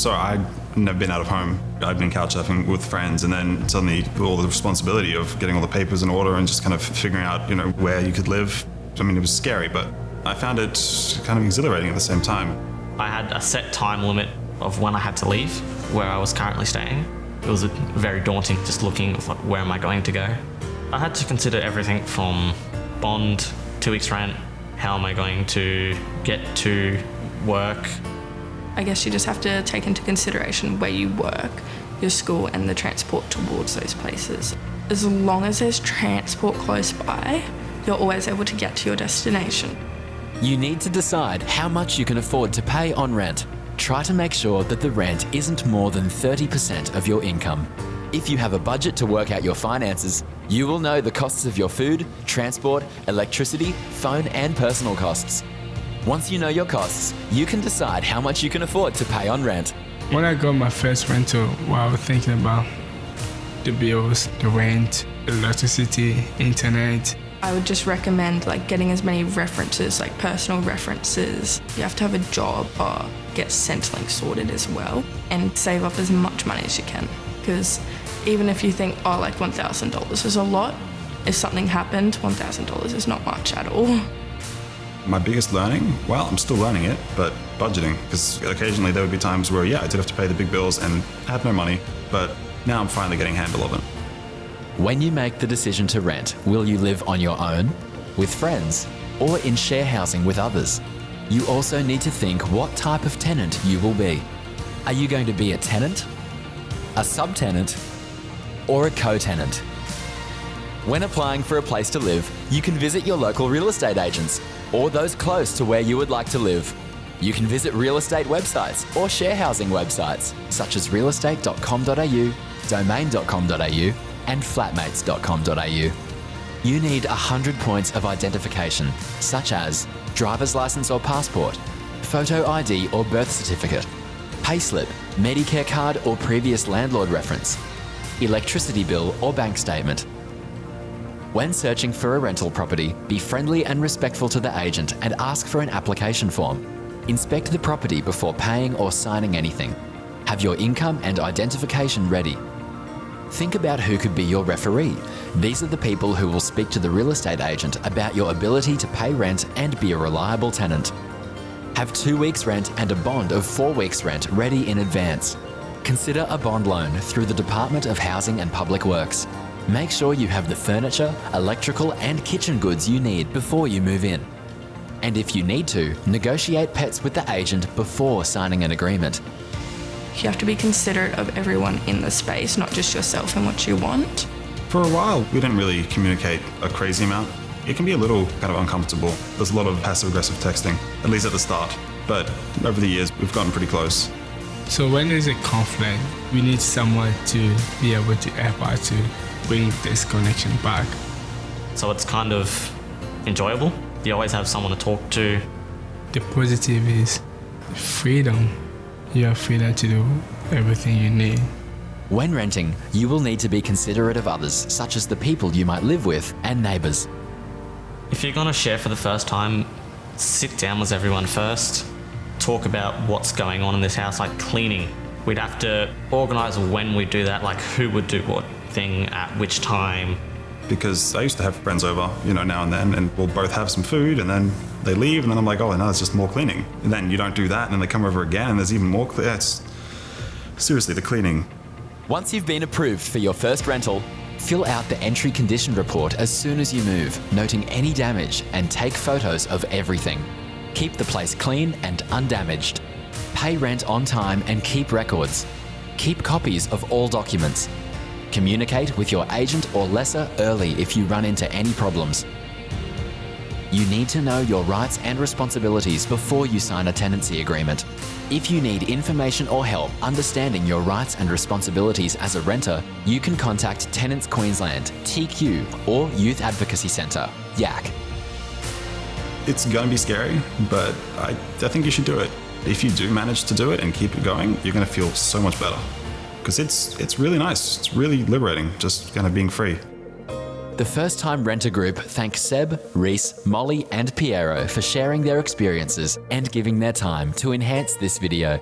So I'd never been out of home. I'd been couch surfing with friends, and then suddenly all the responsibility of getting all the papers in order and just kind of figuring out, where you could live. I mean, it was scary, but I found it kind of exhilarating at the same time. I had a set time limit of when I had to leave where I was currently staying. It was very daunting just looking at where am I going to go. I had to consider everything from bond, 2 weeks rent, how am I going to get to work. I guess you just have to take into consideration where you work, your school, and the transport towards those places. As long as there's transport close by, you're always able to get to your destination. You need to decide how much you can afford to pay on rent. Try to make sure that the rent isn't more than 30% of your income. If you have a budget to work out your finances, you will know the costs of your food, transport, electricity, phone, and personal costs. Once you know your costs, you can decide how much you can afford to pay on rent. When I got my first rental, I was thinking about the bills, the rent, electricity, internet. I would just recommend getting as many references, personal references. You have to have a job or get Centrelink sorted as well, and save up as much money as you can. Because even if you think, $1,000 is a lot, if something happened, $1,000 is not much at all. My biggest learning, well, I'm still learning it, but budgeting. Because occasionally there would be times where, I did have to pay the big bills and I had no money, but now I'm finally getting a handle of it. When you make the decision to rent, will you live on your own, with friends, or in share housing with others? You also need to think what type of tenant you will be. Are you going to be a tenant, a subtenant, or a co-tenant? When applying for a place to live, you can visit your local real estate agents or those close to where you would like to live. You can visit real estate websites or share housing websites such as realestate.com.au, domain.com.au, and flatmates.com.au. You need 100 points of identification, such as driver's license or passport, photo ID or birth certificate, payslip, Medicare card or previous landlord reference, electricity bill or bank statement. When searching for a rental property, be friendly and respectful to the agent and ask for an application form. Inspect the property before paying or signing anything. Have your income and identification ready. Think about who could be your referee. These are the people who will speak to the real estate agent about your ability to pay rent and be a reliable tenant. Have 2 weeks rent and a bond of 4 weeks rent ready in advance. Consider a bond loan through the Department of Housing and Public Works. Make sure you have the furniture, electrical and kitchen goods you need before you move in. And if you need to, negotiate pets with the agent before signing an agreement. You have to be considerate of everyone in the space, not just yourself and what you want. For a while, we didn't really communicate a crazy amount. It can be a little kind of uncomfortable. There's a lot of passive-aggressive texting, at least at the start. But over the years, we've gotten pretty close. So when there's a conflict, we need someone to be able to help us to bring this connection back. So it's kind of enjoyable. You always have someone to talk to. The positive is freedom. You have freedom to do everything you need. When renting, you will need to be considerate of others, such as the people you might live with and neighbours. If you're going to share for the first time, sit down with everyone first. Talk about what's going on in this house, like cleaning. We'd have to organise when we do that, who would do what thing at which time. Because I used to have friends over, now and then, and we'll both have some food, and then they leave, and then I'm like, oh, no, it's just more cleaning. And then you don't do that, and then they come over again, and there's even more cleaning. It's seriously, the cleaning. Once you've been approved for your first rental, fill out the entry condition report as soon as you move, noting any damage and take photos of everything. Keep the place clean and undamaged. Pay rent on time and keep records. Keep copies of all documents. Communicate with your agent or lessor early if you run into any problems. You need to know your rights and responsibilities before you sign a tenancy agreement. If you need information or help understanding your rights and responsibilities as a renter, you can contact Tenants Queensland, TQ, or Youth Advocacy Centre, YAC. It's going to be scary, but I think you should do it. If you do manage to do it and keep it going, you're going to feel so much better. Because it's really nice. It's really liberating, just kind of being free. The First Time Renter Group thanks Seb, Reese, Molly and Piero for sharing their experiences and giving their time to enhance this video.